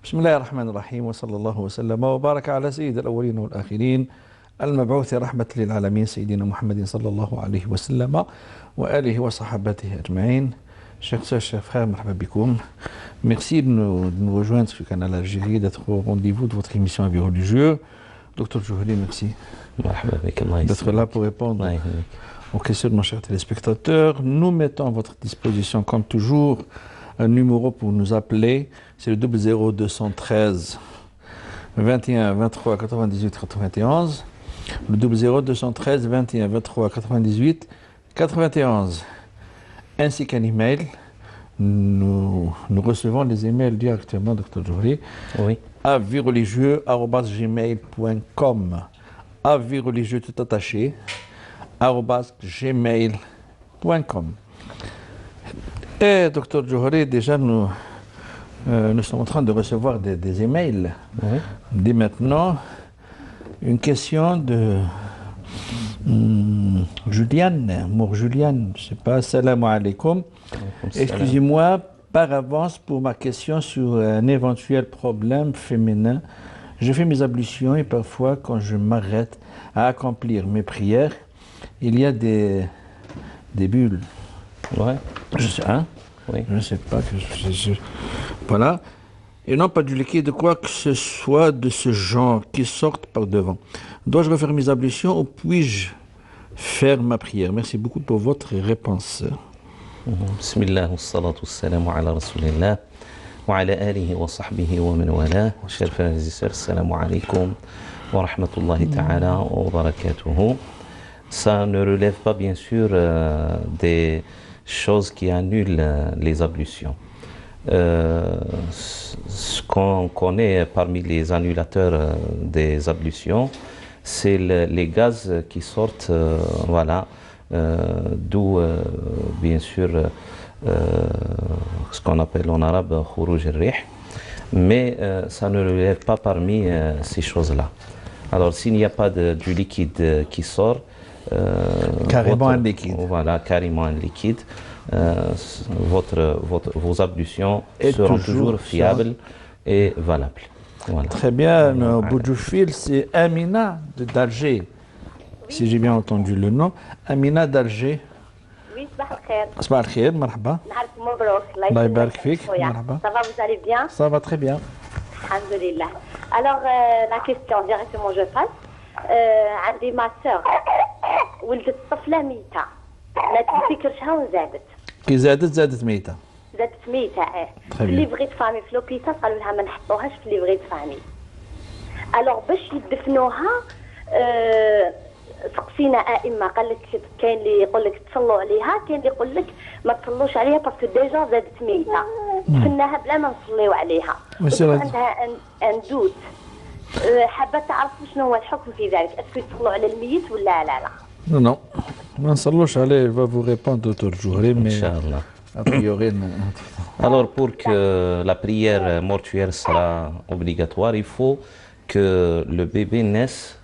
بسم الله الرحمن الرحيم وصلى الله وسلم وبارك على سيد الأولين والآخرين المبعوث رحمة للعالمين سيدنا محمد صلى الله عليه وسلم وآله وصحبته أجمعين. Chers sœurs, chers frères, marhaba bikoum. Merci de nous rejoindre sur le canal Algérie, d'être au rendez-vous de votre émission Avis religieux. Docteur Djouhri, merci d'être là pour répondre aux questions de nos chers téléspectateurs. Nous mettons à votre disposition, comme toujours, un numéro pour nous appeler. C'est le 00213 21 23 98 91. Le 00213 21 23 98 91. Ainsi qu'un email. Nous recevons les emails directement, Dr Djouhri. Oui. avisreligieux@gmail.com. Avisreligieux tout attaché @gmail.com. Et Dr Djouhri, déjà nous sommes en train de recevoir des emails. Oui. Dès maintenant, une question de Juliane, Juliane, je ne sais pas, salam alaikum. Excusez-moi par avance pour ma question sur un éventuel problème féminin. Je fais mes ablutions et parfois quand je m'arrête à accomplir mes prières, il y a des bulles. Ouais. Je sais, hein? Oui. Je ne sais pas. Voilà. Et non pas du liquide, de quoi que ce soit de ce genre qui sortent par devant. Dois-je refaire mes ablutions ou puis-je faire ma prière? Merci beaucoup pour votre réponse. Bismillah, wassalatu wassalamu ala rasulillah, wa ala alihi wa sahbihi wa man wala. Chers frères et sœurs, assalamu alaikum wa rahmatullahi ta'ala wa barakatuhu. Ça ne relève pas bien sûr des choses qui annulent les ablutions. Ce qu'on connaît parmi les annulateurs des ablutions, c'est les gaz qui sortent, voilà, d'où bien sûr ce qu'on appelle en arabe khurouj al-rih, mais ça ne relève pas parmi ces choses-là. Alors s'il n'y a pas du liquide qui sort, carrément un liquide. Voilà, carrément un liquide. Vos ablutions seront toujours fiables et valables. Voilà. Très bien, Boudjoufil, c'est Amina d'Alger, si j'ai bien entendu le nom. Amina d'Alger. Oui, صباح الخير. صباح الخير, مرحبا. نهارك مبروك. الله يبارك فيك. مرحبا. Ça va, vous allez bien? Ça va très bien. Alhamdulillah. Alors, la question, directement je passe. عندي ما سور ولدت طفلة ميتة ما تفكرشها وزادت. كي زادت ميتة. زادت ميتة في ليفغي د فامي في لوبيتال قالوا لها ما نحطوهاش في ليفغي د فامي. الوغ باش يدفنوها سقسينا ائمه قال لك كاين اللي يقول لك تصلوا عليها كاين اللي يقول لك ما تصلوش عليها باسكو ديجا زادت ميتة دفناها بلا ما نصليو عليها. عندها ان دوت حابه تعرف شنو هو الحكم في ذلك اسكو يصلوا على الميت ولا لا. Non, ما نصلوش عليه. Il va vous répondre Dr Djouhri, mais Inch'Allah. a priori Alors pour que la prière mortuaire sera obligatoire, il faut que le bébé naisse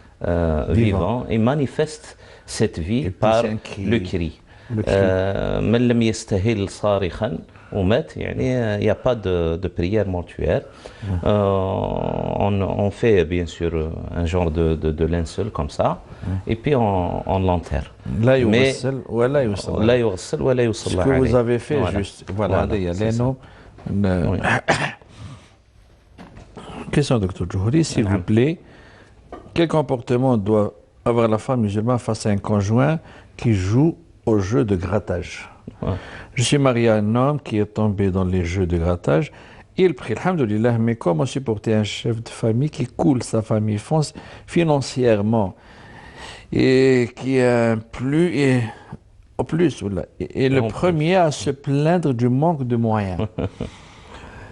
vivant et manifeste cette vie par le cri. من لم يستهل صارخا ومات, يعني il n'y a pas de prière mortuaire. On fait bien sûr un genre de linceul comme ça et puis on l'enterre. لا يغسل ولا يصلى. لا يغسل ولا يصلى Ce que عليه. vous avez fait Voilà. juste. Voilà, il y a les noms. Oui. Question Dr Djouhri, s'il vous plaît. Quel comportement doit avoir la femme musulmane face à un conjoint qui joue au jeu de grattage? Ouais. Je suis marié à un homme qui est tombé dans les jeux de grattage. Il prie, alhamdoulilah, mais comment supporter un chef de famille qui coule sa famille financièrement et qui est le premier à se plaindre du manque de moyens?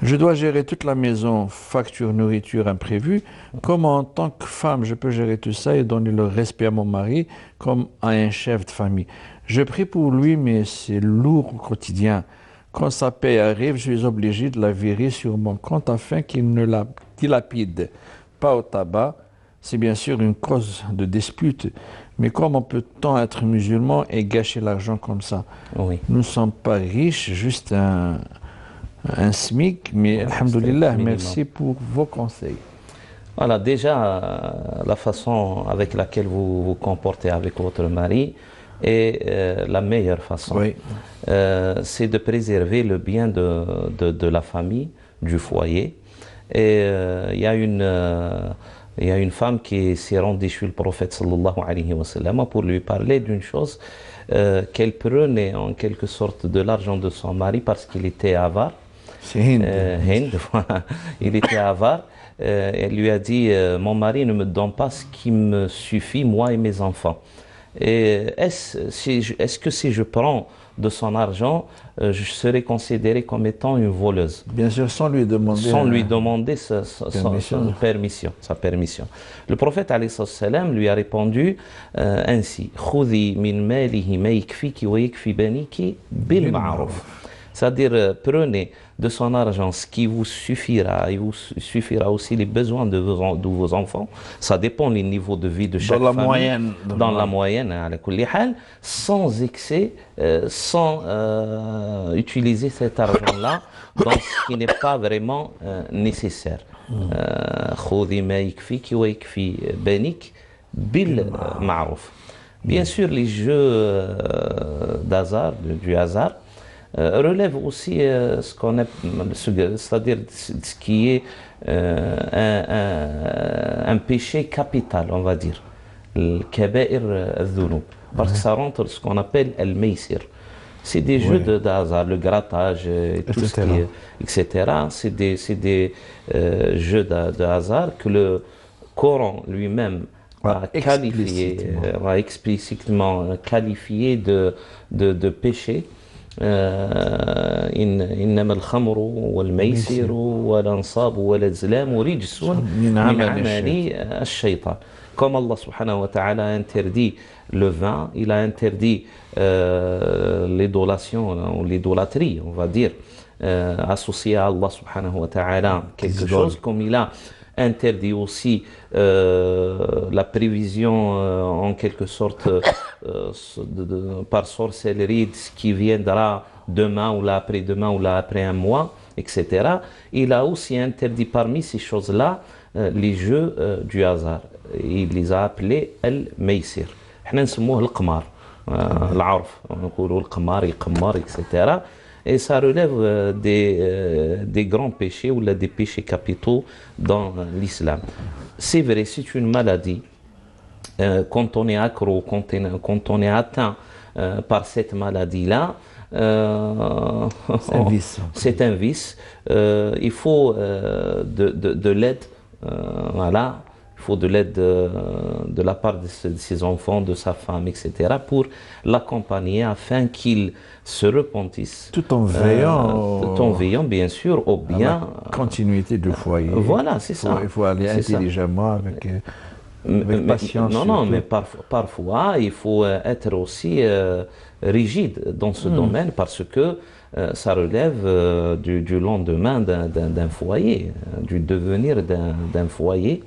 Je dois gérer toute la maison, facture, nourriture, imprévue. Comment, en tant que femme, je peux gérer tout ça et donner le respect à mon mari comme à un chef de famille? Je prie pour lui, mais c'est lourd au quotidien. Quand sa paie arrive, je suis obligé de la virer sur mon compte afin qu'il ne la dilapide pas au tabac. C'est bien sûr une cause de dispute. Mais comment peut-on être musulman et gâcher l'argent comme ça? Oui. Nous ne sommes pas riches, juste Un SMIC, mais alhamdoulilah, merci pour vos conseils. Voilà, déjà, la façon avec laquelle vous vous comportez avec votre mari est la meilleure façon. Oui. C'est de préserver le bien de la famille, du foyer. Et il y a une femme qui s'est rendue chez le prophète sallallahu alayhi wa sallam pour lui parler d'une chose qu'elle prenait en quelque sorte de l'argent de son mari parce qu'il était avare. C'est Hind. Hind, il était avare. Elle lui a dit mon mari ne me donne pas ce qui me suffit, moi et mes enfants. Et est-ce que si je prends de son argent, je serai considéré comme étant une voleuse? Bien sûr, sans lui demander sa permission. Le prophète alayhi salam lui a répondu ainsi: Khudhi min malihi ma yakfiki wa yakfi baniki bil ma'ruf. C'est-à-dire, prenez de son argent ce qui vous suffira, et vous suffira aussi les besoins de vos enfants. Ça dépend du niveau de vie de chaque famille. Dans la moyenne, sans excès, sans utiliser cet argent-là dans ce qui n'est pas vraiment nécessaire. Bien sûr, les jeux d'hasard, du hasard, relève aussi ce qu'on a, c'est-à-dire ce qui est un péché capital, on va dire, le kaba'ir al-dhunub, parce que ça rentre ce qu'on appelle al-maysir. C'est des jeux de hasard, le grattage, tout ce qui est, etc. C'est des jeux de hasard que le Coran lui-même a explicitement qualifié de péché. إنما الخمر والميسر والأنصاب والأزلام رجس من عمل الشيطان. Comme Allah subhanahu wa ta'ala a interdit le vin, il a interdit l'idolation, l'idolâtrie, on va dire, associée à Allah subhanahu wa ta'ala quelque chose, comme il a interdit aussi la prévision en quelque sorte par sorcellerie de ce qui viendra demain ou là après-demain ou là après un mois, etc. Il a aussi interdit parmi ces choses-là les jeux du hasard. Il les a appelés al-maysir. احنا نسموه القمار العرف نقولوا القمار يقمر etc. Et ça relève des grands péchés ou des péchés capitaux dans l'islam. C'est vrai, c'est une maladie. Quand on est accro, quand on est atteint par cette maladie-là, c'est un vice. Il faut de l'aide, voilà. Il faut de l'aide de la part de ses enfants, de sa femme, etc. pour l'accompagner afin qu'il se repentisse. Tout en veillant, bien sûr, au bien. Continuité du foyer. Voilà, c'est ça. Il faut aller intelligemment avec patience. Non, mais parfois, il faut être aussi rigide dans ce domaine parce que ça relève du lendemain d'un foyer, du devenir d'un foyer.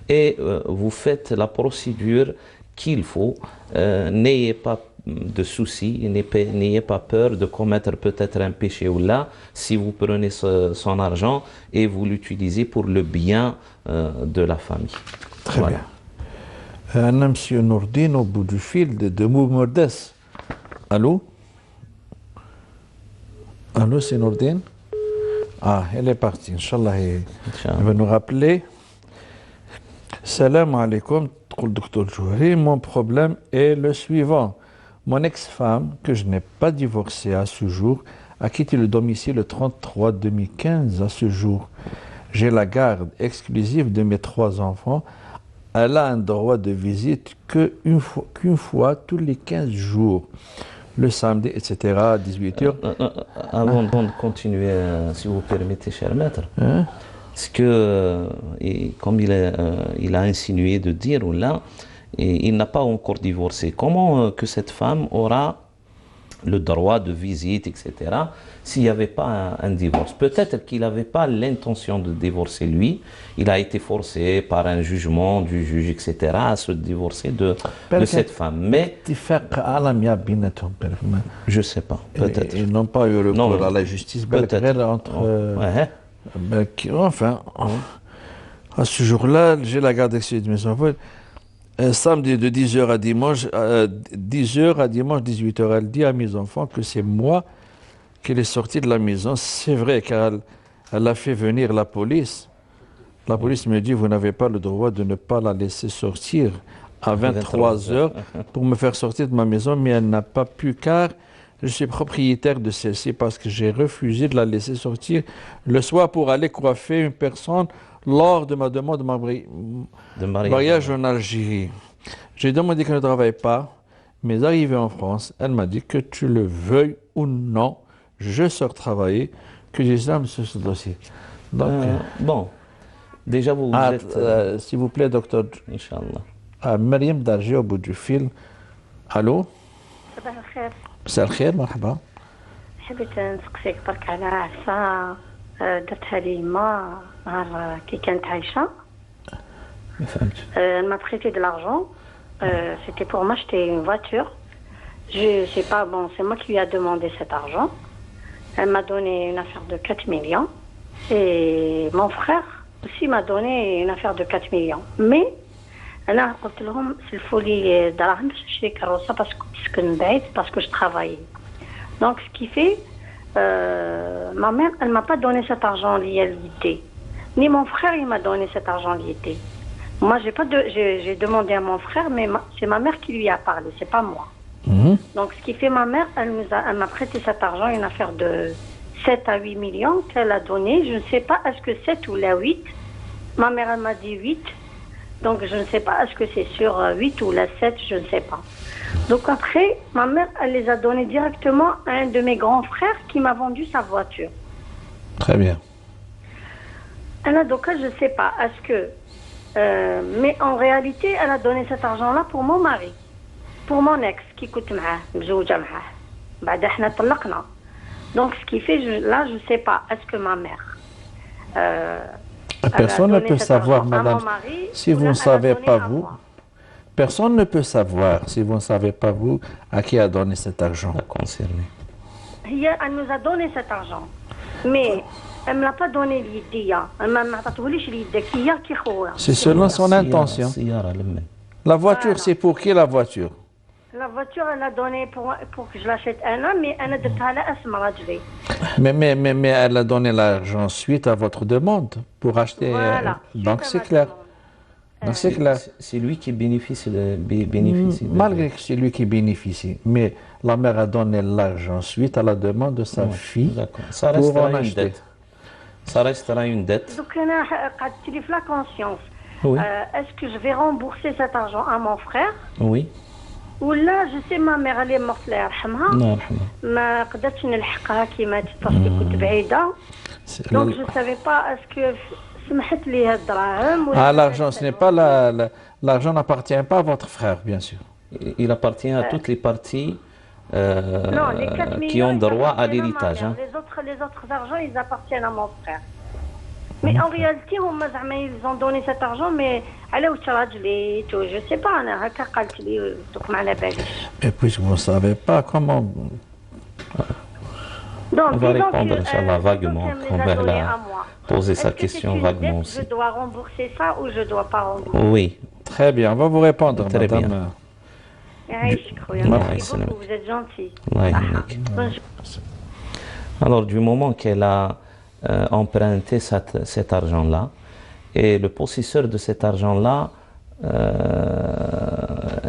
Et vous faites la procédure qu'il faut. N'ayez pas de soucis, n'ayez pas peur de commettre peut-être un péché ou là si vous prenez son argent et vous l'utilisez pour le bien de la famille. Très bien. Monsieur Nourdine au bout du fil de Moumordes. Allô? Allô, c'est Nourdine? Ah, elle est partie. Inch'Allah, elle va nous rappeler. Salam alaikum, Dr Jouhri. Mon problème est le suivant. Mon ex-femme, que je n'ai pas divorcée à ce jour, a quitté le domicile le 33-2015 à ce jour. J'ai la garde exclusive de mes 3 enfants. Elle a un droit de visite qu'une fois tous les 15 jours. Le samedi, etc., à 18h. Avant de continuer, si vous permettez, cher maître, parce que, comme il a insinué de dire, là, il n'a pas encore divorcé. Comment que cette femme aura le droit de visite, etc., s'il n'y avait pas un divorce. Peut-être qu'il n'avait pas l'intention de divorcer lui, il a été forcé par un jugement du juge, etc., à se divorcer de cette femme. Mais je ne sais pas, peut-être. Ils n'ont pas eu recours à la justice, peut-être. Enfin, à ce jour-là, j'ai la garde exclusive de mes enfants. Samedi de 10h à dimanche, 10h à dimanche, 18h, elle dit à mes enfants que c'est moi qui l'ai sortie de la maison. C'est vrai, car elle a fait venir la police. La police me dit, vous n'avez pas le droit de ne pas la laisser sortir à 23h pour me faire sortir de ma maison, mais elle n'a pas pu, car je suis propriétaire de celle-ci parce que j'ai refusé de la laisser sortir le soir pour aller coiffer une personne lors de ma demande de mariage en Algérie. J'ai demandé qu'elle ne travaille pas, mais arrivé en France, elle m'a dit que tu le veuilles ou non, je sors travailler, que j'ai ça, monsieur, ce dossier. Donc, bon, déjà vous êtes... s'il vous plaît, docteur. Inch'Allah. Mariam Darji au bout du fil. Allô? صباح الخير. مساء الخير، مرحبا. حبيت نسقسيك برك على عفسة درتها لي ما نهار كي كانت عايشة. ما فهمتش. Elle m'a prêté de l'argent. C'était pour m'acheter une voiture. Je sais pas, bon, c'est moi qui lui a demandé cet argent. Elle m'a donné une affaire de 4 millions. Et mon frère aussi m'a donné une affaire de 4 millions. Mais أنا قلت لهم سلفوا لي دراهم باش نشري كروسة باسكو نسكن بعيد باسكو je travaillais. Donc ce qui fait, ma mère, elle m'a pas donné cet argent lié. Ni mon frère, il m'a donné cet argent lié. Moi, j'ai demandé à mon frère, mais c'est ma mère qui lui a parlé, c'est pas moi. Donc ce qui fait, ma mère, elle m'a prêté cet argent, une affaire de 7 à 8 millions qu'elle a donné. Je ne sais pas, est-ce que 7 ou la 8. Ma mère, elle m'a dit 8. Donc je ne sais pas, est-ce que c'est sur 8 ou la 7, je ne sais pas. Donc après, ma mère, elle les a donnés directement à un de mes grands frères qui m'a vendu sa voiture. Très bien. Donc je ne sais pas, est-ce que... mais en réalité, elle a donné cet argent-là pour mon mari. Pour mon ex, qui coûte معاه, مزوجة معاه. بعد احنا طلقنا. Donc ce qui fait, là je ne sais pas, est-ce que ma mère... Personne ne peut savoir, madame, si vous ne savez pas vous. Personne ne peut savoir, si vous ne savez pas vous, à qui a donné cet argent. Concerné. Elle nous a donné cet argent. Mais elle ne me l'a pas donné l'idée. Elle m'a l'idée. C'est selon son intention. La voiture, c'est pour qui la voiture? La voiture, elle a donné pour que je l'achète un an, mais elle a donné mais elle a donné l'argent suite à votre demande pour acheter. Voilà, donc c'est clair. Donc c'est clair. C'est lui qui bénéficie. Malgré que c'est lui qui bénéficie, mais la mère a donné l'argent suite à la demande de sa fille. Ça restera une dette. Ça restera une dette. Donc, tu la conscience. Oui. Est-ce que je vais rembourser cet argent à mon frère? Oui. Ou là, je sais, ma mère, elle est morte, الله يرحمها. ما قدرتش نلحقها كي ماتت باسكو كنت بعيدة. Donc je ne savais pas, est-ce que سمحت لي هاد الدراهم. L'argent, ce n'est pas l'argent n'appartient pas à votre frère, bien sûr. Il appartient à toutes les parties non, les 4 qui ont droit à l'héritage. Les autres argents, ils appartiennent à mon frère. Mais en réalité, ils ont donné cet argent, mais je ne sais pas, et puis vous ne savez pas comment... Donc, on va répondre, Inch'Allah, vaguement. On va poser sa question vaguement aussi. Je dois rembourser ça ou je ne dois pas rembourser? Oui. Très bien, on va vous répondre, très madame. Bien. Merci beaucoup, vous êtes gentil. Alors, du moment qu'elle a emprunté cet argent-là, et le possesseur de cet argent-là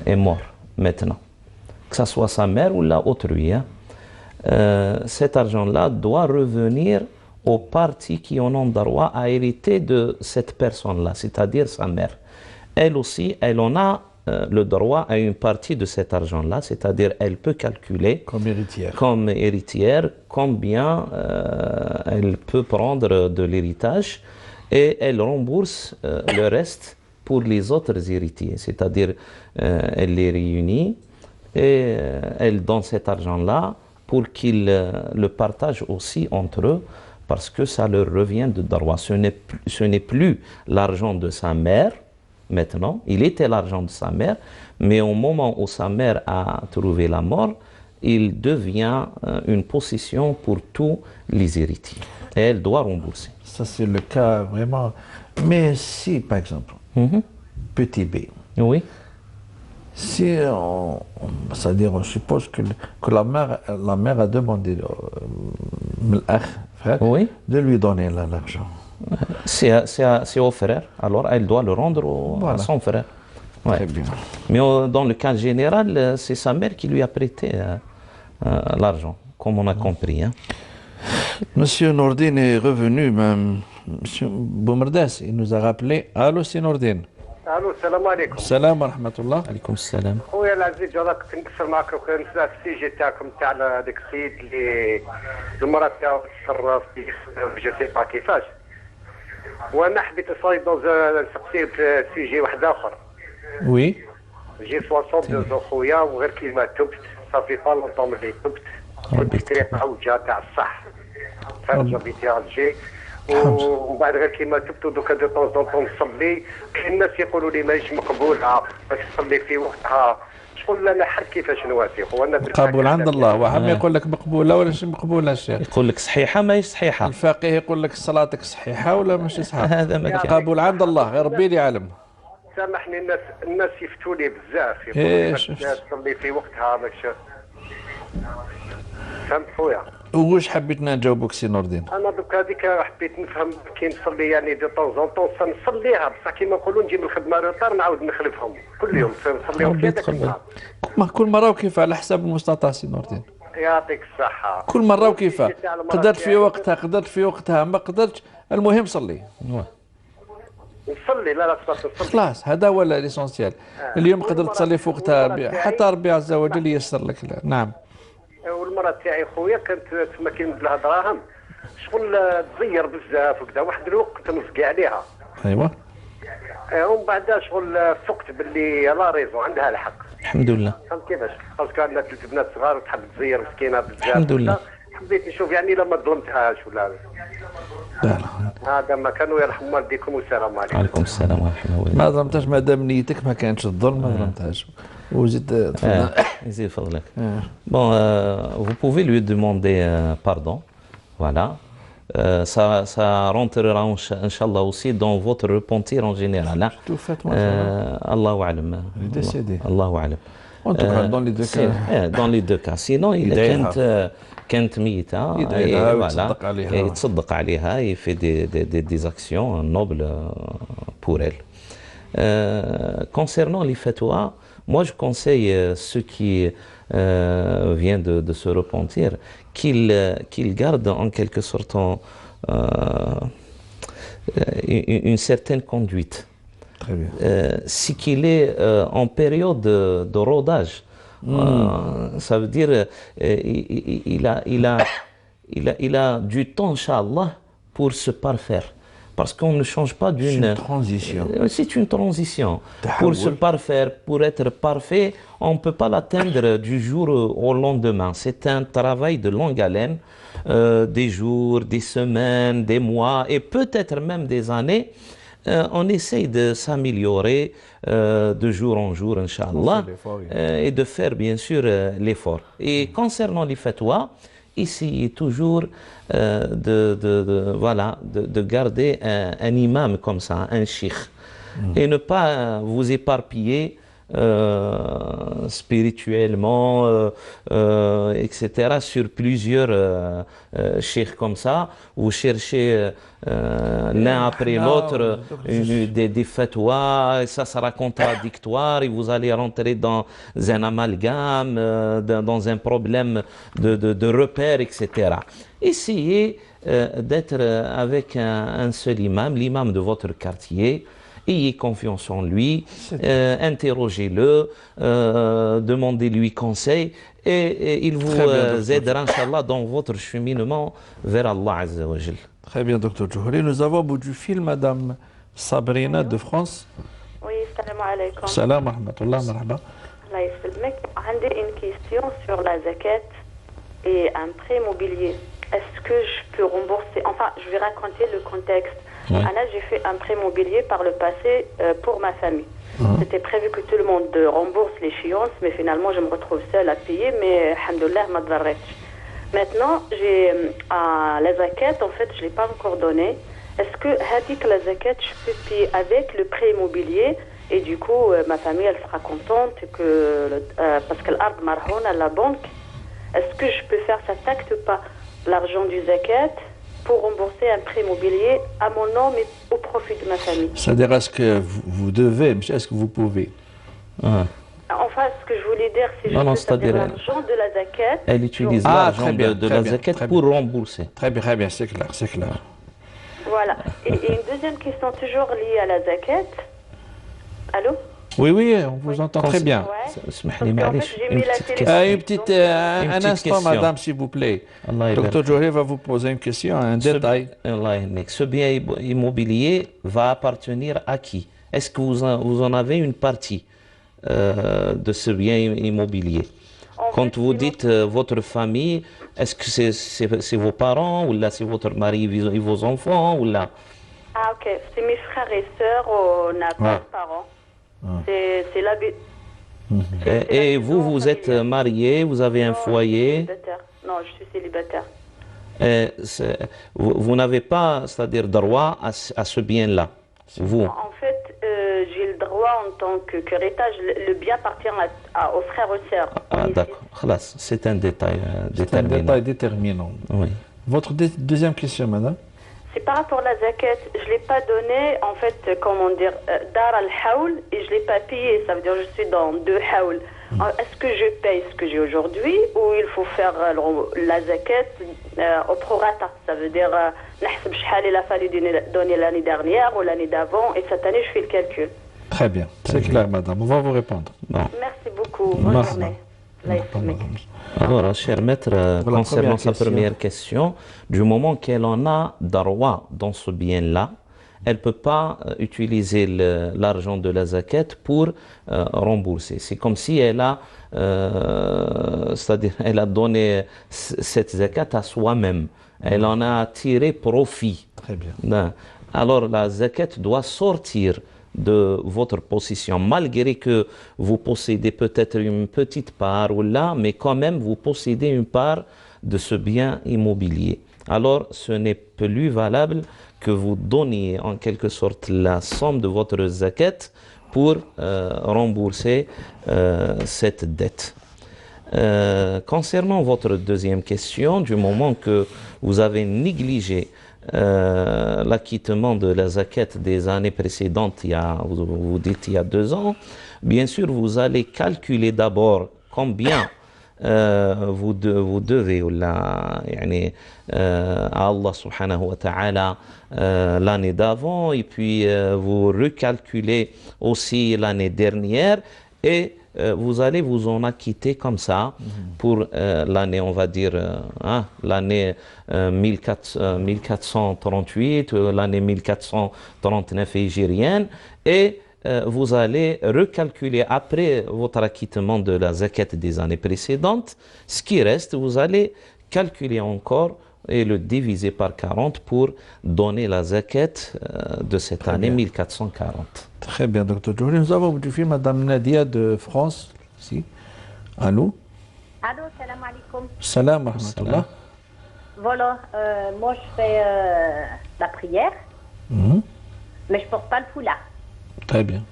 est mort maintenant, que ce soit sa mère ou autrui, cet argent-là doit revenir aux parties qui en ont droit à hériter de cette personne-là, c'est-à-dire sa mère. Elle aussi, elle en a le droit à une partie de cet argent-là, c'est-à-dire elle peut calculer comme héritière combien elle peut prendre de l'héritage et elle rembourse le reste pour les autres héritiers, c'est-à-dire elle les réunit et elle donne cet argent-là pour qu'ils le partagent aussi entre eux, parce que ça leur revient de droit. Ce n'est plus l'argent de sa mère, maintenant, il était l'argent de sa mère, mais au moment où sa mère a trouvé la mort, il devient une possession pour tous les héritiers. Et elle doit rembourser. Ça, c'est le cas vraiment. Mais si, par exemple, petit B, oui. Si c'est-à-dire, on suppose que la mère a demandé oui. de lui donner l'argent. C'est au frère, alors elle doit le rendre à son frère. Ouais. Très bien. Mais dans le cas général, c'est sa mère qui lui a prêté l'argent, comme on a compris. Hein. Monsieur Nourdine est revenu, même. Monsieur Boumerdas, il nous a rappelé. Allô, c'est Nourdine. الو السلام عليكم. السلام ورحمة الله. عليكم السلام. خويا العزيز والله كنت نكسر معك في السيجي تاعكم تاع هذاك السيد اللي المراه تاعو تصرف جو سي با كيفاش. وانا حبيت نسقسيه في سيجي واحد اخر. وي. جي 62 خويا وغير كيما تبت صافي با لونطون ملي تبت. كنت طريق عوجه تاع الصح. فهمت بيتي الجي. وبعد غير كيما تبتو دوكا دو طون طون نصلي كاين الناس يقولوا لي ماهيش مقبوله باش تصلي في وقتها شغل انا حر كيفاش نوافق وانا قبول عند الله واحد ما يقول لك مقبوله ولا مش مقبوله الشيخ يقول لك صحيحه ماهيش صحيحه الفقيه يقول لك صلاتك صحيحه ولا ماشي صحيحه هذا ما كان قبول عند الله غير ربي اللي يعلم سامحني الناس يفتوا لي بزاف يقولوا تصلي في وقتها ماكش فهمت خويا وواش حبيتنا نجاوبك سي نور الدين؟ انا دوك هذيك حبيت نفهم كي نصلي يعني دو طون زون طون نصليها بصح كيما نقولوا نجي من الخدمه روطار نعاود نخلفهم كل يوم نصليهم في هذاك النهار كل مره وكيف على حساب المستطاع سي نور الدين يعطيك الصحه كل مره وكيف قدرت في وقتها ما قدرتش المهم صلي نصلي لا نصلي خلاص هذا هو الاسونسيال اليوم قدرت تصلي في وقتها حتى ربي عز وجل ييسر لك نعم والمراه تاعي خويا كانت تما كيمد لها دراهم شغل تزير بزاف وكذا واحد الوقت نزقي عليها ايوا ومن بعد شغل فقت باللي لا ريزون عندها الحق الحمد لله فهمت كيفاش باسكو عندنا 3 بنات صغار وتحب تزير مسكينه بزاف الحمد لله حبيت نشوف يعني لما ظلمتهاش ولا هذا ما كانوا يرحم والديكم والسلام عليكم. وعليكم السلام ورحمه الله. ما ظلمتهاش مادام نيتك ما كانتش الظلم ما ظلمتهاش. وزيد يزيد فضلك. Bon, vous pouvez lui demander pardon. Voilà. Ça rentrera Inch'Allah aussi dans votre repentir en général. Allahu alam. Il est décédé. Allahu alam. En tout cas, dans les deux cas. Dans les deux cas. Sinon, il كانت ميتة يتصدق عليها il fait des actions nobles pour elle. Concernant les fatwas, moi je conseille ceux qui viennent de se repentir qu'ils gardent en quelque sorte une certaine conduite. Très bien. Si qu'il est en période de rodage, ça veut dire il a du temps, Inch'Allah, pour se parfaire. Parce qu'on ne change pas d'une... C'est une transition. C'est une transition. Pour se parfaire, pour être parfait, on ne peut pas l'atteindre du jour au lendemain. C'est un travail de longue haleine, des jours, des semaines, des mois et peut-être même des années. On essaye de s'améliorer de jour en jour, Inch'Allah, et de faire bien sûr l'effort. Et concernant les fatwas, essayez toujours de garder un imam comme ça, un sheikh, et ne pas vous éparpiller spirituellement, etc., sur plusieurs cheikhs comme ça. Vous cherchez l'un après l'autre des fatwas, ça sera contradictoire et vous allez rentrer dans un amalgame, dans un problème de repères, etc. Essayez d'être avec un seul imam, l'imam de votre quartier. Ayez confiance en lui, interrogez-le, demandez-lui conseil et il vous aidera, Inch'Allah, dans votre cheminement vers Allah Azza wa Jal. Très bien, docteur Djouhri. Nous avons au bout du fil Madame Sabrina de France. Oui, salam alaikum. Salam wa rahmatullah, marhaba. J'ai une question sur la zakat et un prêt immobilier. Est-ce que je peux rembourser? Enfin, je vais raconter le contexte. Anna, j'ai fait un prêt immobilier par le passé pour ma famille. C'était prévu que tout le monde rembourse l'échéance, mais finalement, je me retrouve seule à payer, mais alhamdoulilah, ma dvarretch. Maintenant, j'ai la zakat, en fait, je ne l'ai pas encore donnée. Est-ce que la zakat, je peux payer avec le prêt immobilier? Et du coup, ma famille, elle sera contente parce que l'art marhoun à la banque. Est-ce que je peux faire ça tacte pas l'argent du zakat pour rembourser un prêt immobilier à mon nom, mais au profit de ma famille? C'est-à-dire, est-ce que vous devez, est-ce que vous pouvez? Enfin, ce que je voulais dire, c'est juste l'argent de la zakat. Elle utilise l'argent de la zakat pour rembourser. Très bien, c'est clair, c'est clair. Voilà. Et une deuxième question toujours liée à la zakat. Allô? Oui, on vous entend très bien. Un instant, madame, s'il vous plaît. Docteur Johri va vous poser une question, un détail. Ce bien immobilier va appartenir à qui? Est-ce que vous en avez une partie de ce bien immobilier? Quand vous dites votre famille, est-ce que c'est vos parents ou là c'est votre mari et vos enfants ou là? Ah ok, c'est mes frères et sœurs, on n'a pas de parents. C'est la... Et vous êtes marié, vous avez un foyer? Non, je suis célibataire. Vous n'avez pas, c'est-à-dire droit à ce bien-là, vous? En fait, j'ai le droit en tant qu'héritage, le bien appartient aux frères et sœurs. Ah d'accord, c'est un détail déterminant. C'est un détail déterminant. Oui. Votre deuxième question, madame? C'est par rapport à la zakat. Je ne l'ai pas donné, en fait, comment dire, dar al-haoul, et je ne l'ai pas payé. Ça veut dire que je suis dans 2 haoul. Est-ce que je paye ce que j'ai aujourd'hui ou il faut faire la zakat au prorata? Ça veut dire, il a fallu donner l'année dernière ou l'année d'avant, et cette année, je fais le calcul. Très bien, c'est clair, madame. On va vous répondre. Merci beaucoup. Bonne journée. Alors, cher maître, concernant sa première question, du moment qu'elle en a droit dans ce bien-là, elle ne peut pas utiliser l'argent de la zakat pour rembourser. C'est comme si elle a, c'est-à-dire, elle a donné cette zakat à soi-même. Elle en a tiré profit. Très bien. Alors, la zakat doit sortir de votre possession, malgré que vous possédez peut-être une petite part ou là, mais quand même vous possédez une part de ce bien immobilier. Alors ce n'est plus valable que vous donniez en quelque sorte la somme de votre zakat pour rembourser cette dette. Concernant votre deuxième question, du moment que vous avez négligé l'acquittement de la zakat des années précédentes, vous dites il y a 2 ans, bien sûr vous allez calculer d'abord combien vous devez à Allah subhanahu wa ta'ala l'année d'avant, et puis vous recalculez aussi l'année dernière, et vous allez vous en acquitter comme ça pour l'année, on va dire, l'année 1438, l'année 1439 hégirienne, et vous allez recalculer après votre acquittement de la zakat des années précédentes. Ce qui reste, vous allez calculer encore et le diviser par 40 pour donner la zakat de cette année 1440. Très bien, docteur Johri. Nous avons aujourd'hui Madame Nadia de France, ici. Allô? Allô, salam alaikum. Salam rahmatullah. Voilà, moi je fais la prière, mais je porte pas le foulard. Très bien.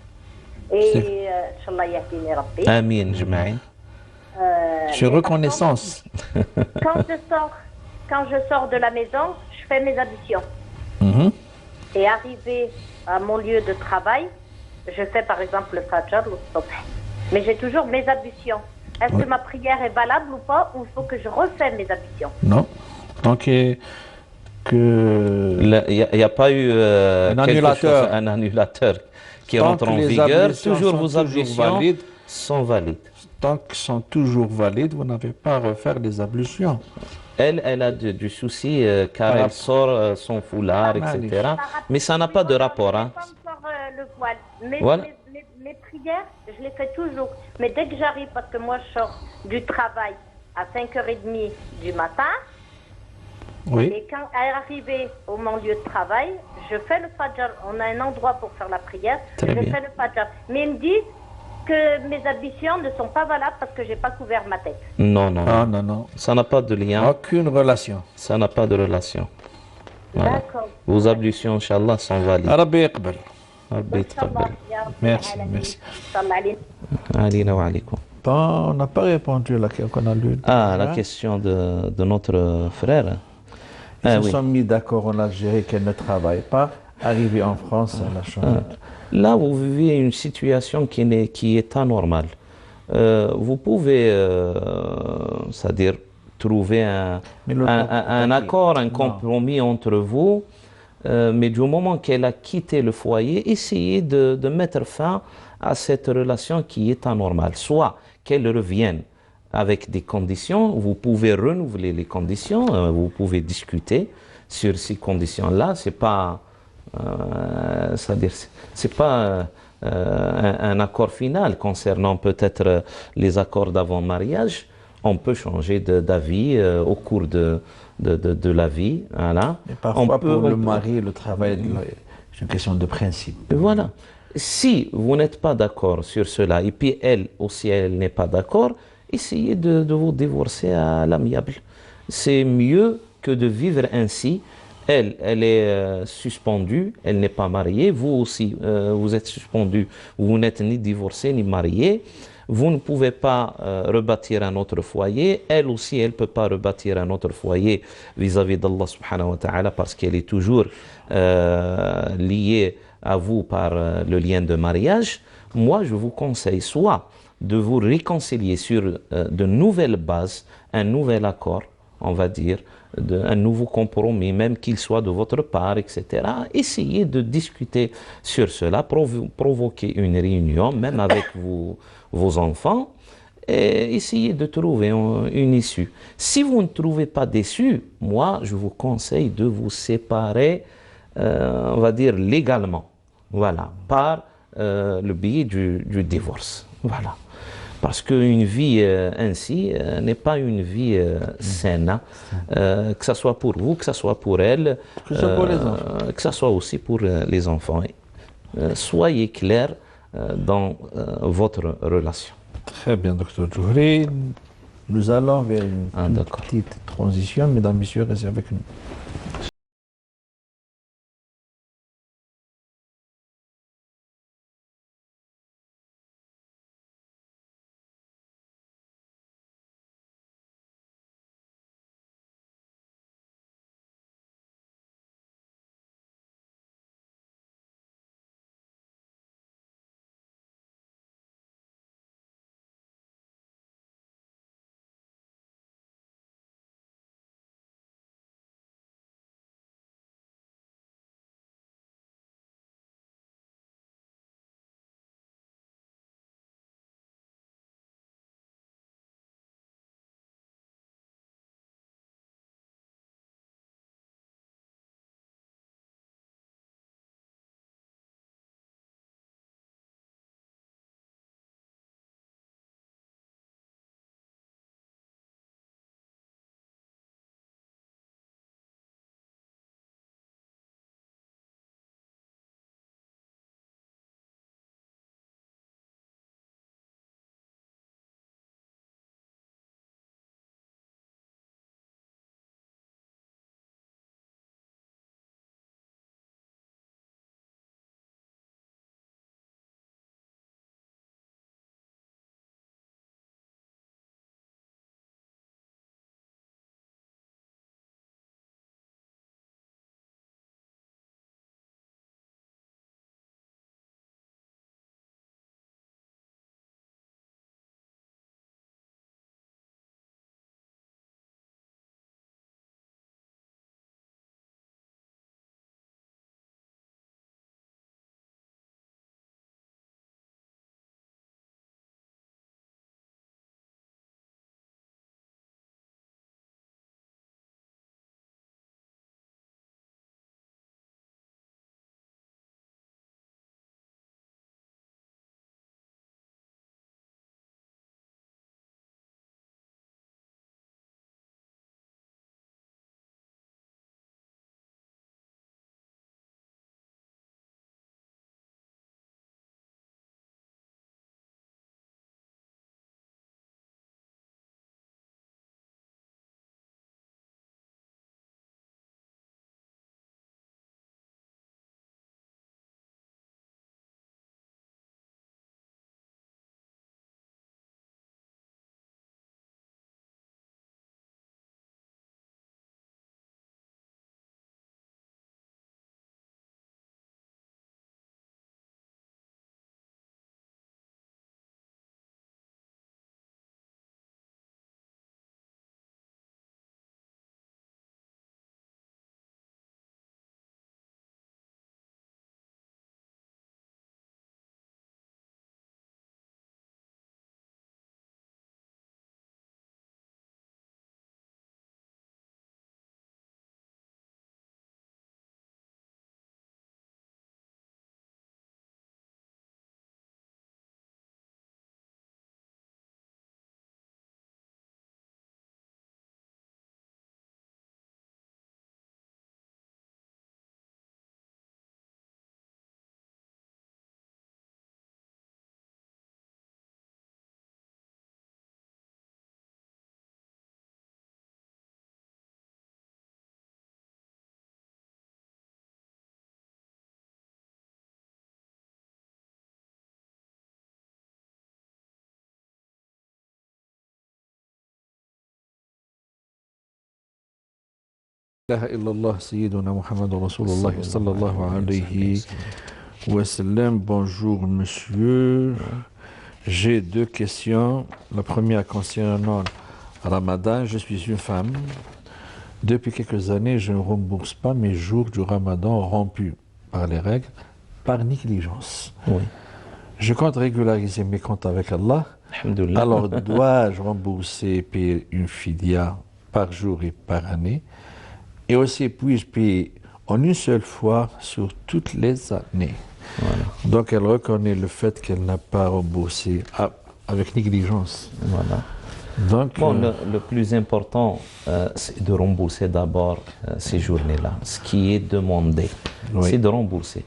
Et Inch'Allah yahdini Rabbi. Amin, Jma'in. Je suis reconnaissance. Quand je sors de la maison, je fais mes ablutions. Et arrivé à mon lieu de travail, je fais par exemple le Fajr ou le Subh. Mais j'ai toujours mes ablutions. Est-ce que ma prière est valable ou pas, ou il faut que je refais mes ablutions? Non. Donc, il n'y a pas eu un annulateur qui rentre en vigueur. Toujours vos ablutions sont valides. Tant qu'elles sont toujours valides, vous n'avez pas à refaire les ablutions. Elle a du souci car elle sort son foulard, etc. Mais ça n'a pas de rapport. Le voile. Voilà. Mes les prières, je les fais toujours. Mais dès que j'arrive, parce que moi je sors du travail à 5h30 du matin, Oui. et quand arrivé au mon lieu de travail, je fais le fajr. On a un endroit pour faire la prière. Très je bien. fais le fajr. Mais ils me disent que mes ablutions ne sont pas valables parce que j'ai pas couvert ma tête. Non, non, Ah, non. non, non. Ça n'a pas de lien. Aucune relation. Ça n'a pas de relation. Voilà. D'accord. Vos ablutions, Inch'Allah, sont valides. Rabbi yaqbal. Rabbi yataqabbal. Merci, merci. Alina wa alaikum. Bon, on n'a pas répondu à la question qu'on a lue. Ah, la question de notre frère. Ils se oui. sont mis d'accord en Algérie qu'elle ne travaille pas. Arrivé en France, elle a changé. Là, vous vivez une situation qui est anormale. Vous pouvez, c'est-à-dire, trouver un accord, un compromis entre vous, mais du moment qu'elle a quitté le foyer, essayez de mettre fin à cette relation qui est anormale. Soit qu'elle revienne avec des conditions, vous pouvez renouveler les conditions, vous pouvez discuter sur ces conditions-là. C'est pas, c'est-à-dire, c'est pas un accord final concernant peut-être les accords d'avant-mariage. On peut changer d'avis au cours de la vie. Voilà. Et parfois, pour le mari, le travail, c'est une question de principe. Voilà. Si vous n'êtes pas d'accord sur cela, et puis elle aussi, elle n'est pas d'accord, essayez de vous divorcer à l'amiable. C'est mieux que de vivre ainsi. Elle est suspendue, elle n'est pas mariée. Vous aussi, vous êtes suspendu. Vous n'êtes ni divorcé ni marié. Vous ne pouvez pas rebâtir un autre foyer. Elle aussi, elle ne peut pas rebâtir un autre foyer vis-à-vis d'Allah subhanahu wa ta'ala parce qu'elle est toujours liée à vous par le lien de mariage. Moi, je vous conseille soit de vous réconcilier sur de nouvelles bases, un nouvel accord, on va dire, un nouveau compromis, même qu'il soit de votre part, etc. Essayez de discuter sur cela, provoquer une réunion, même avec vos enfants, et essayez de trouver une issue. Si vous ne trouvez pas d'issue, moi, je vous conseille de vous séparer, on va dire, légalement, voilà, par le biais du divorce. Voilà. Parce qu'une vie ainsi n'est pas une vie saine, que ce soit pour vous, que ce soit pour elle, que ce soit pour les enfants, que ce soit aussi pour les enfants. Soyez clair dans votre relation. Très bien, docteur Djouri. Nous allons vers une petite transition, mesdames, messieurs, restez avec nous. Bonjour monsieur, j'ai deux questions. La première concernant Ramadan. Je suis une femme. Depuis quelques années, je ne rembourse pas mes jours du Ramadan rompus par les règles, par négligence. Oui. Je compte régulariser mes comptes avec Allah. Alors, dois-je rembourser, payer une fidya par jour et par année? Et aussi, puis-je payer en une seule fois sur toutes les années? Voilà. Donc, elle reconnaît le fait qu'elle n'a pas remboursé avec négligence. Voilà. Donc, bon, le plus important, c'est de rembourser d'abord ces journées-là. Ce qui est demandé, c'est de rembourser.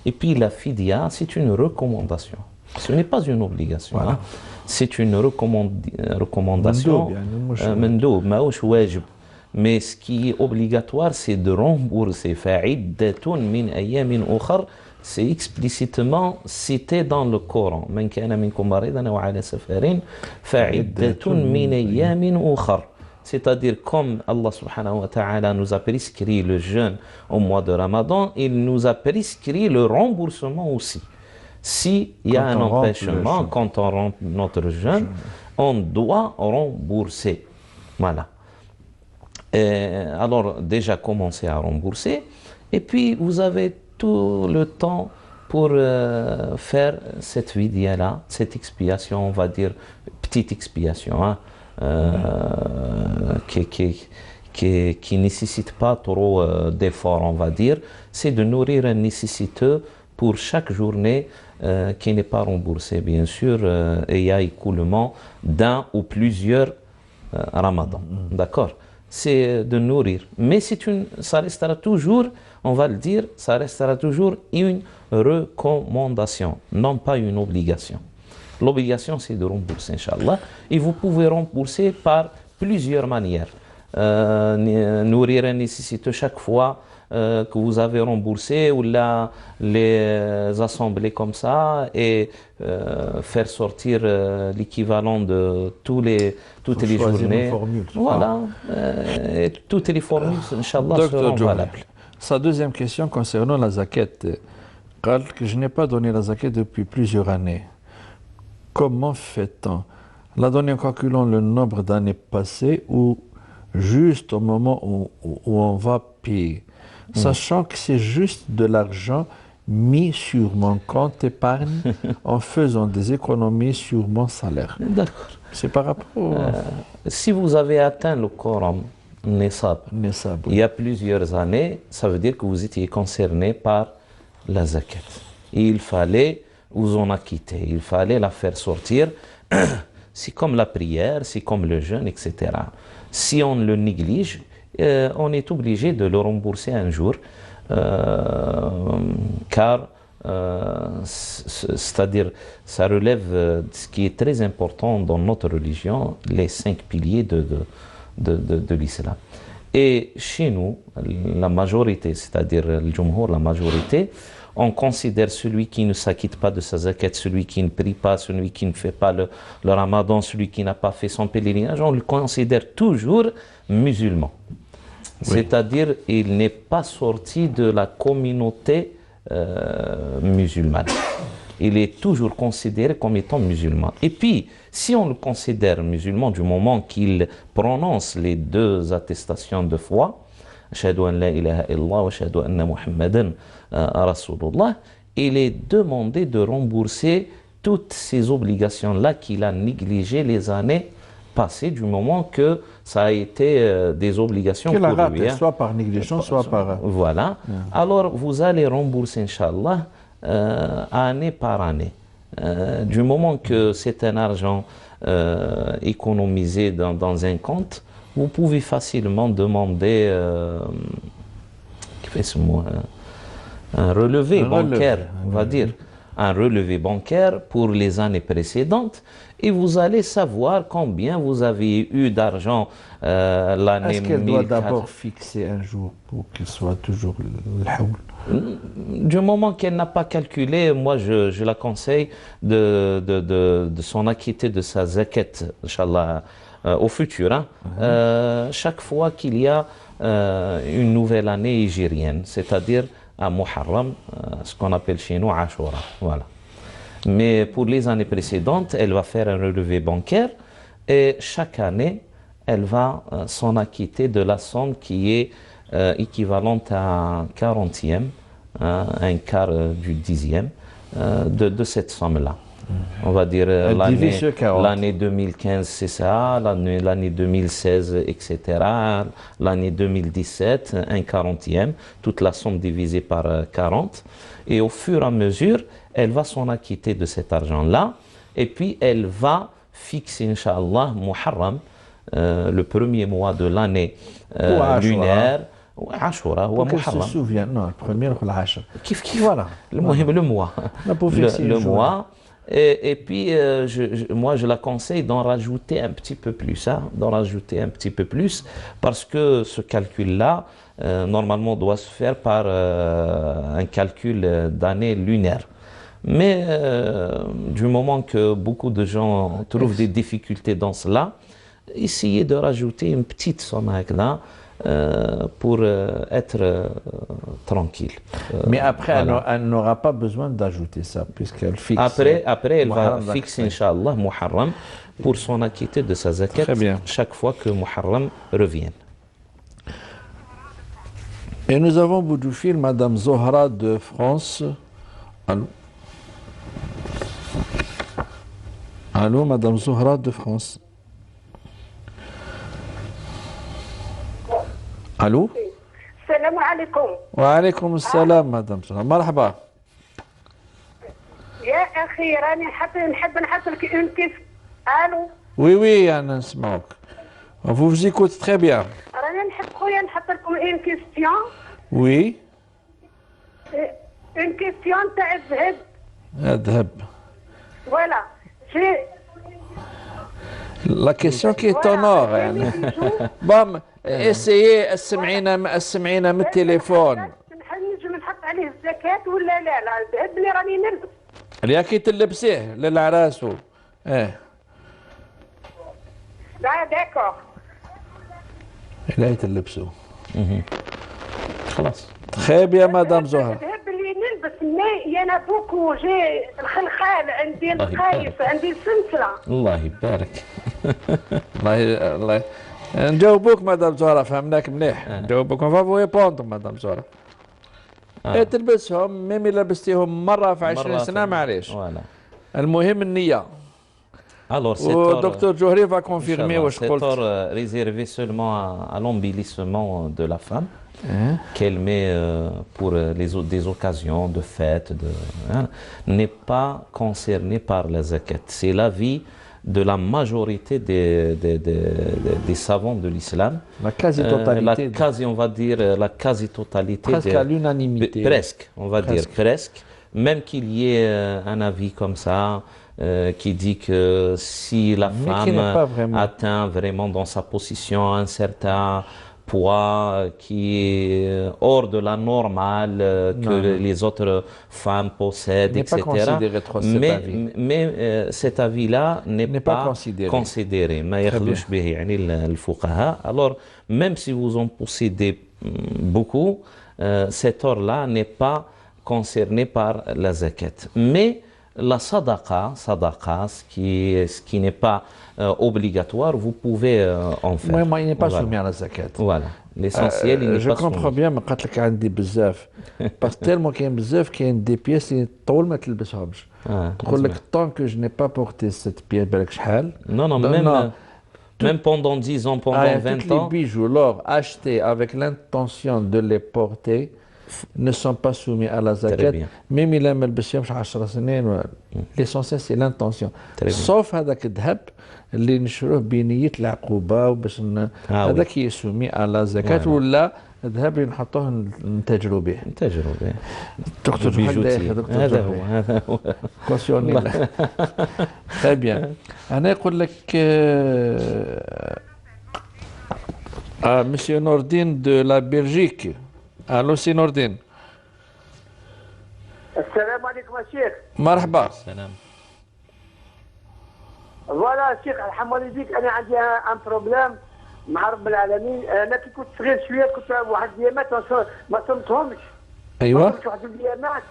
Et puis, la fidya, c'est une recommandation. Ce n'est pas une obligation. Voilà. Hein. C'est une recommandation. Mais ce qui est obligatoire, c'est de rembourser. C'est explicitement cité dans le Coran. C'est-à-dire, comme Allah subhanahu wa ta'ala nous a prescrit le jeûne au mois de Ramadan, il nous a prescrit le remboursement aussi. S'il y a un empêchement, quand on rompt notre jeûne, on doit rembourser. Voilà. Alors, déjà commencer à rembourser. Et puis, vous avez tout le temps pour faire cette vidéo-là, cette expiation, on va dire, petite expiation, hein, qui nécessite pas trop d'efforts, on va dire. C'est de nourrir un nécessiteux pour chaque journée qui n'est pas remboursée, bien sûr, et il y a écoulement d'un ou plusieurs ramadans. D'accord? C'est de nourrir. Mais ça restera toujours, on va le dire, ça restera toujours une recommandation, non pas une obligation. L'obligation, c'est de rembourser, Inch'Allah. Et vous pouvez rembourser par plusieurs manières. Nourrir un nécessiteux chaque fois que vous avez remboursé, ou là, les assembler comme ça et faire sortir l'équivalent de toutes les journées. Formule, voilà, toutes les formules, Inch'Allah, seront valables. Sa deuxième question concernant la zakat. Que je n'ai pas donné la zakat depuis plusieurs années. Comment fait-on? La donner en calculant le nombre d'années passées ou juste au moment où on va payer? Sachant que c'est juste de l'argent mis sur mon compte épargne en faisant des économies sur mon salaire. D'accord. C'est par rapport... si vous avez atteint le quorum Nessab, il y a plusieurs années, ça veut dire que vous étiez concerné par la zakat. Et il fallait vous en acquitter, il fallait la faire sortir. C'est comme la prière, c'est comme le jeûne, etc. Si on le néglige, on est obligé de le rembourser un jour, car c'est-à-dire, ça relève de ce qui est très important dans notre religion, les 5 piliers de l'islam. Et chez nous, la majorité, c'est-à-dire le Jumhur, la majorité, on considère celui qui ne s'acquitte pas de sa zakat, celui qui ne prie pas, celui qui ne fait pas le ramadan, celui qui n'a pas fait son pèlerinage, on le considère toujours musulman. Oui. C'est-à-dire, il n'est pas sorti de la communauté musulmane. Il est toujours considéré comme étant musulman. Et puis, si on le considère musulman du moment qu'il prononce les 2 attestations de foi, Ashhadu an la ilaha illallah wa ashhadu anna Muhammadan Rasulullah, il est demandé de rembourser toutes ces obligations-là qu'il a négligées les années passées, du moment que ça a été des obligations qu'il a pour lui. Soit par négligence, soit par... Voilà. Alors, vous allez rembourser, Inch'Allah, année par année. Du moment que c'est un argent économisé dans un compte, vous pouvez facilement demander un relevé bancaire, on va dire, un relevé bancaire pour les années précédentes, et vous allez savoir combien vous avez eu d'argent l'année 2004. Est-ce qu'elle doit d'abord fixer un jour pour qu'il soit toujours le haoul? Du moment qu'elle n'a pas calculé, moi je la conseille de s'en acquitter de sa zakat, Inch'Allah, au futur. Hein. Chaque fois qu'il y a une nouvelle année hégirienne, c'est-à-dire à Muharram, ce qu'on appelle chez nous Ashura. Voilà. Mais pour les années précédentes, elle va faire un relevé bancaire et chaque année, elle va s'en acquitter de la somme qui est équivalente à un 40e, un quart du 10e de cette somme-là. On va dire l'année 2015 c'est ça, l'année 2016 etc., l'année 2017 un 40e, toute la somme divisée par 40 et au fur et à mesure elle va s'en acquitter de cet argent-là et puis elle va fixer Inch'Allah Muharram, le premier mois de l'année lunaire. Ashura ou Muharram. Se souvient, non, le premier ou l'Ashra. Voilà. Le mois. Le mois. Et puis, moi, je la conseille d'en rajouter un petit peu plus, parce que ce calcul-là, normalement, doit se faire par un calcul d'année lunaire. Mais du moment que beaucoup de gens trouvent des difficultés dans cela, essayez de rajouter une petite somme là. Pour être tranquille. Mais après, voilà. Elle n'aura pas besoin d'ajouter ça, puisqu'elle fixe. Après elle va fixer, Inch'Allah, Muharram, pour s'en acquitter de sa zakat chaque fois que Muharram revienne. Et nous avons bout du fil Madame Zohra de France. Allô? Allô, Madame Zohra de France. الو السلام عليكم. وعليكم السلام مدام سلام، مرحبا. يا اخي راني نحب نحط لك اون كيس. الو وي انا نسمعك. Vous vous écoutez très bien. راني نحب خويا نحط لكم اون كيستيون. وي اون كيستيون تاع الذهب. الذهب. فوالا جي La question qui est en or. Bon, essayez السمعينا من التليفون. نجم نحط عليه الزكاة ولا لا؟ الذهب اللي راني نلبس. اللي كي تلبسيه للعراس. لا داكور. لا تلبسوه. خلاص. خيب يا مدام زهرة. الذهب اللي نلبس انا بوكو جي الخلخال، عندي القايس، عندي السلسلة. الله يبارك. الله نجاوبوك مدام زهرة، فهمناك مليح. نجاوبوك ما فافو يبوندو مدام زهرة. تلبسهم ميم لبستيهم مرة في 20 سنة معليش. المهم النية. Docteur Johri va confirmer ce secteur réservé seulement à l'embellissement de la femme, qu'elle met pour des occasions de fêtes, n'est pas concerné par la zakat. C'est l'avis de la majorité des savants de l'islam. La quasi-totalité. On va dire la quasi-totalité. Presque à l'unanimité. Presque, on va dire presque. Même qu'il y ait un avis comme ça, qui dit que si la femme atteint vraiment dans sa position un certain poids qui est hors de la normale que les autres femmes possèdent, etc. Mais cet avis-là n'est pas considéré. Alors, même si vous en possédez beaucoup, cet or-là n'est pas concerné par la zakat. Mais la sadaqa, ce qui n'est pas obligatoire, vous pouvez en faire. Moi, il n'est pas soumis à la zakat. Voilà. L'essentiel, il n'est pas soumis. Je comprends bien, mais quand il عندي بزاف parce que tellement qu'il y a بزاف كاين des pièces اللي طول ما تلبسهمش. تقول لك tant que je n'ai pas porté cette pièce بالك شحال. Non, même pendant 10 ans, pendant 20 ans. Les bijoux, l'or achetés avec l'intention de les porter ne sont pas soumis à la zakat. Même il a ملبسيهمش 10 سنين. L'essentiel c'est l'intention. Sauf هذاك الذهب اللي نشروه بنية العقوبة وباش هذاك يسمي على زكاة ولا الذهب اللي نحطوه نتاجروا به. نتاجروا به. دكتور هذا هو. كوسيوني. Très bien. أنا يقول لك Monsieur Nordine de la Belgique. Allô, c'est Nordine. السلام عليكم يا شيخ. مرحبا. السلام. فوالا شيخ الحمد لله يجيك، انا عندي ان بروبليم. مع رب العالمين. انا كي كنت صغير شويه كنت واحد الايامات ما صمتهمش. ايوه. ما صمتش واحد الايامات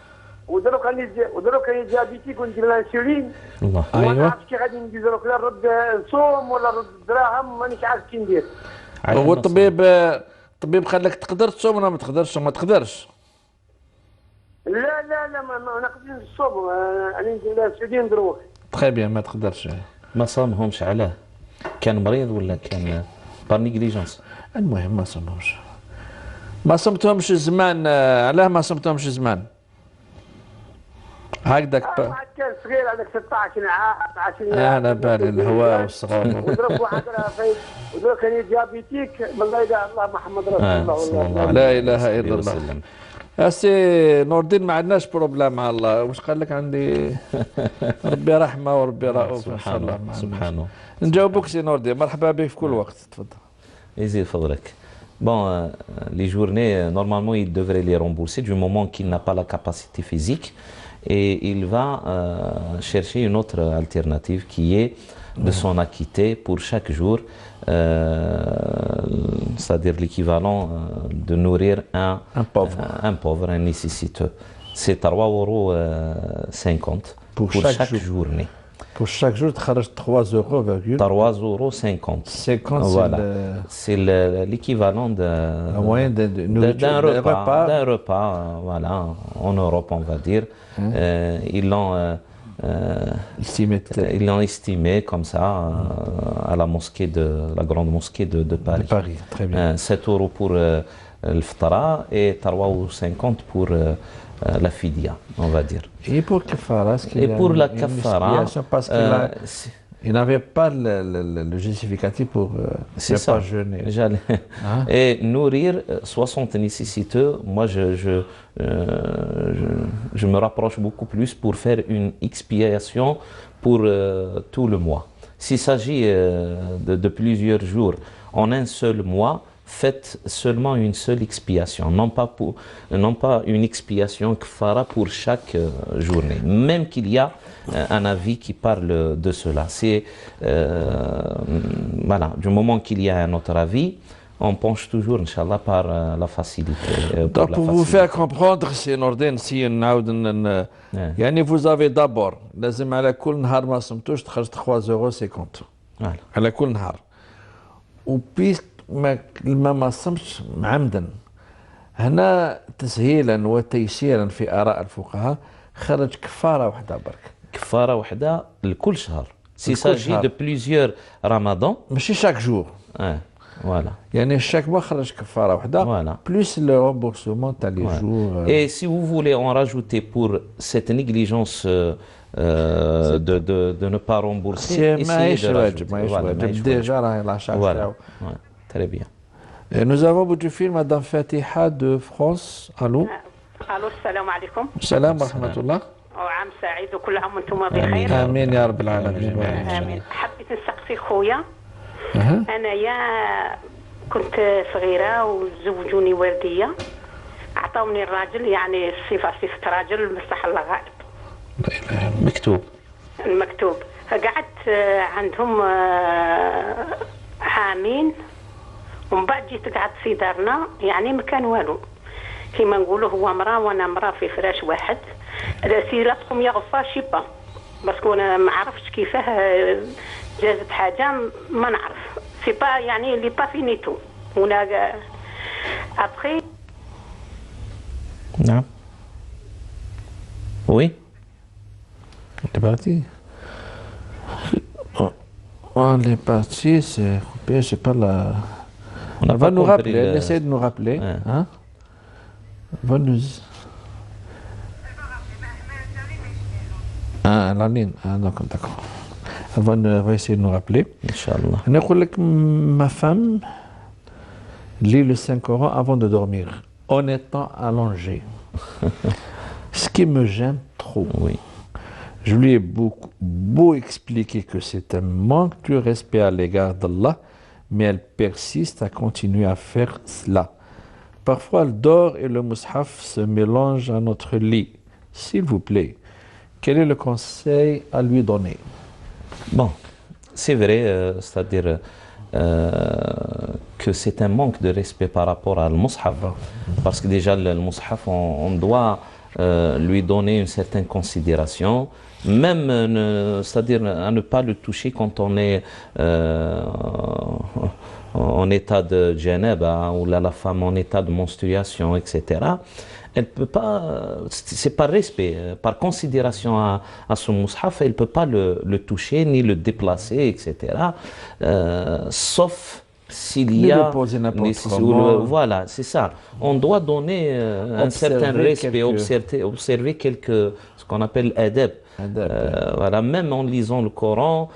ودروك راني ديابيتيك وندير الانسولين. الله. ايوه. ما عرفتش كي غادي ندير دروك، لا نرد نصوم ولا نرد الدراهم، مانيش عارف كي ندير. هو الطبيب قال لك تقدر تصوم ولا ما تقدرش؟ ما تقدرش. لا ما نقدرش نصوم، انا ندير الانسولين دروك. تخي بيان ما تقدرش. ما صامهمش علاه؟ كان مريض ولا كان بار نيجليجونس؟ المهم ما صمتهمش. ما صمتهمش زمان. علاه ما صمتهمش زمان؟ هكذاك واحد كان صغير هذاك 16 عام 10 عام. على بالي الهواء والصغار. ودروك واحد ودروك راني ديابيتيك. بالله الا الله محمد رسول الله والله. لا اله الا الله. سي نور الدين ما عندناش بروبلام مع الله. واش قال لك؟ عندي ربي رحمه وربي رؤوف ان شاء الله. سبحانه. نجاوبك سي نور الدين، مرحبا بك في كل وقت، تفضل. يزيد فضلك. Bon, les journées, normalement, il devrait les rembourser du moment qu'il n'a pas la capacité physique et il va chercher une autre alternative qui est de s'en acquitter pour chaque jour, c'est-à-dire l'équivalent de nourrir un pauvre, un nécessiteux. C'est 3,50 € pour chaque journée. Pour chaque jour, tu charges 3,50 €. 50, voilà. C'est l'équivalent d'un repas, voilà, en Europe, on va dire. Ils l'ont estimé comme ça à la mosquée la grande mosquée de Paris. Paris, très bien. 7 € pour le ftara et 3,50 € pour la fidia, on va dire. Et pour kafara, et pour la kafara, parce qu'il n'avait pas le justificatif pour ne pas jeûner. Et nourrir 60 nécessiteux, moi je me rapproche beaucoup plus pour faire une expiation pour tout le mois. S'il s'agit de plusieurs jours en un seul mois, faites seulement une seule expiation, non pas une expiation kfara pour chaque journée, même qu'il y a un avis qui parle de cela. C'est voilà, du moment qu'il y a un autre avis, on penche toujours, Inch'Allah, par la facilité. Donc, pour vous faire comprendre, c'est Nordin, si yani vous avez d'abord, لازم على كل نهار ما صمتوش تخرج 3,50 € على كل نهار. وبيس ما صمتش عمدا. هنا تسهيلا وتيسيرا في آراء الفقهاء خرج كفارة واحدة برك. كفارة واحدة لكل شهر. s'il s'agit de plusieurs ramadans. ماشي chaque jour. Voilà. يعني chaque mois خرج كفارة واحدة. Voilà. Plus le remboursement t'as les jours. Et si vous voulez en rajouter pour cette négligence de ne pas rembourser, essayez de rajouter. Déjà la charge. Voilà. Très bien. Et nous avons Boudjoufil, Madame Fatiha de France. Allô. الو السلام عليكم. السلام ورحمة الله. وعام سعيد وكل عام وانتم بخير. آمين يا رب العالمين. آمين. حبيت نسقسي خويا. أنايا كنت صغيرة وزوجوني وردية. أعطوني الراجل يعني صفة راجل مسح الله غالب. مكتوب. المكتوب. قعدت عندهم عامين ومن بعد جيت قعدت في دارنا يعني ما كان والو. كيما نقولوا هو مرأة وانا مرأة في فراش واحد. سيرتكم يا غفار شيبا باسكو انا ما عرفتش كيفاه جازت حاجه ما نعرف سي با يعني لي با فينيتو هنا ابخي. نعم. وي. C'est parti. On est parti, c'est coupé, je sais pas la. On va nous rappeler, elle essaie de nous rappeler. Hein? Va nous. La ligne. D'accord. Elle va essayer de nous rappeler. Inch'Allah. Ma femme lit le Saint-Coran avant de dormir, en étant allongée. Ce qui me gêne trop. Oui. Je lui ai beau expliquer que c'est un manque de respect à l'égard d'Allah, mais elle persiste à continuer à faire cela. Parfois, elle dort et le mushaf se mélange à notre lit. S'il vous plaît, quel est le conseil à lui donner? Bon, c'est vrai, c'est-à-dire que c'est un manque de respect par rapport à al-Mushaf. Parce que déjà, le Mushaf, on doit lui donner une certaine considération, même, c'est-à-dire à ne pas le toucher quand on est en état de janaba, ou la femme en état de menstruation, etc. Elle peut pas, c'est par respect, par considération à son mushaf, elle ne peut pas le toucher, ni le déplacer, etc. Sauf s'il y a... Voilà, c'est ça. On doit donner un certain respect, observer ce qu'on appelle adab. Voilà, même en lisant le Coran,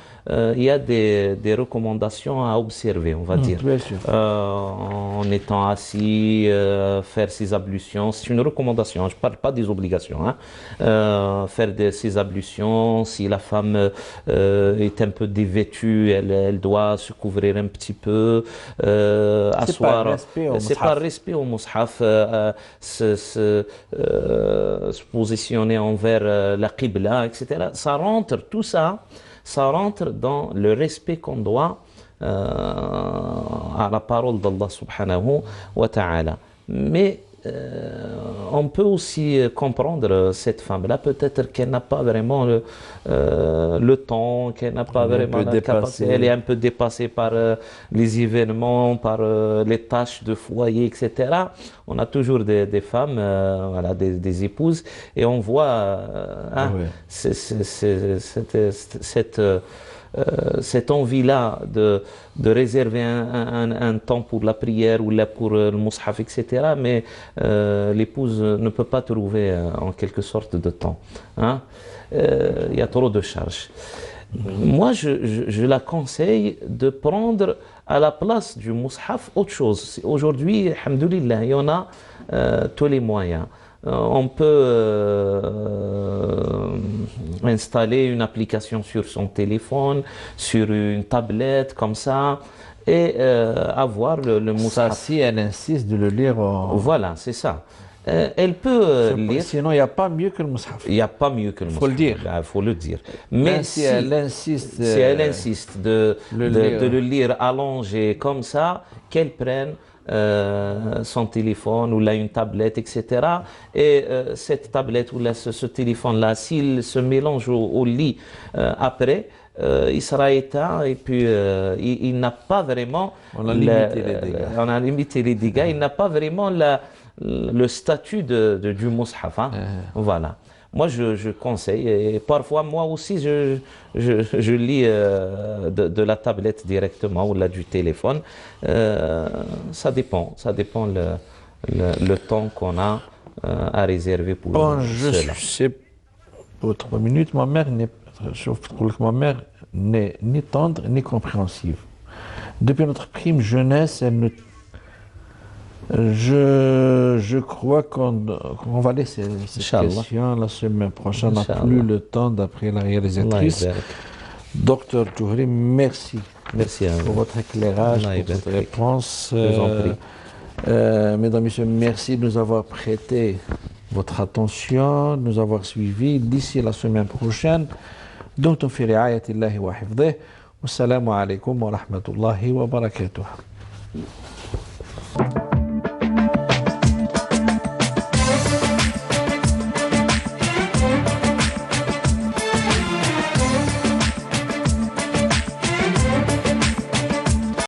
il y a des recommandations à observer, on va dire. En étant assis, faire ses ablutions, c'est une recommandation, je ne parle pas des obligations. Faire ses ablutions, si la femme est un peu dévêtue, elle doit se couvrir un petit peu, asseoir. C'est par respect au mushaf, se positionner envers la qibla, etc. Ça rentre, tout ça, ça rentre dans le respect qu'on doit à la parole d'Allah subhanahu wa ta'ala. Mais on peut aussi comprendre cette femme-là, peut-être qu'elle n'a pas vraiment le temps, qu'elle n'a pas vraiment la capacité, elle est un peu dépassée par les événements, par les tâches de foyer, etc. On a toujours des femmes, voilà, des épouses, et on voit cette envie-là de réserver un temps pour la prière ou là pour le mushaf, etc. Mais l'épouse ne peut pas trouver en quelque sorte de temps. Il y a trop de charges. Moi, je la conseille de prendre à la place du mushaf autre chose. Aujourd'hui, alhamdoulilah, il y en a tous les moyens. On peut installer une application sur son téléphone, sur une tablette, comme ça, et avoir le mushaf. Ça, si elle insiste de le lire. Voilà, c'est ça. Elle peut lire. Sinon, il n'y a pas mieux que le mushaf. Il n'y a pas mieux que le mushaf. Il faut le dire. Il faut le dire. Mais si elle insiste, de le lire allongé comme ça, qu'elle prenne son téléphone ou là une tablette, etc. Et cette tablette ou là ce téléphone-là, s'il se mélange au lit après, il sera éteint et puis il n'a pas vraiment... On a limité les dégâts. On a limité les dégâts. Il n'a pas vraiment le statut du mushaf. Voilà. Moi, je conseille, et parfois, moi aussi, je lis de la tablette directement ou là du téléphone. Ça dépend le temps qu'on a à réserver pour cela. Je sais, pour 3 minutes, ma mère n'est ni tendre ni compréhensive. Depuis notre prime jeunesse, elle ne... Je crois qu'on va laisser cette question la semaine prochaine. On n'a plus le temps d'après la réalisatrice. Docteur Djouhri, merci. Merci pour votre éclairage, pour votre réponse. Mesdames, Messieurs, merci de nous avoir prêté votre attention, de nous avoir suivis. D'ici la semaine prochaine, دمتم في رعاية الله وحفظه والسلام عليكم ورحمة الله وبركاته.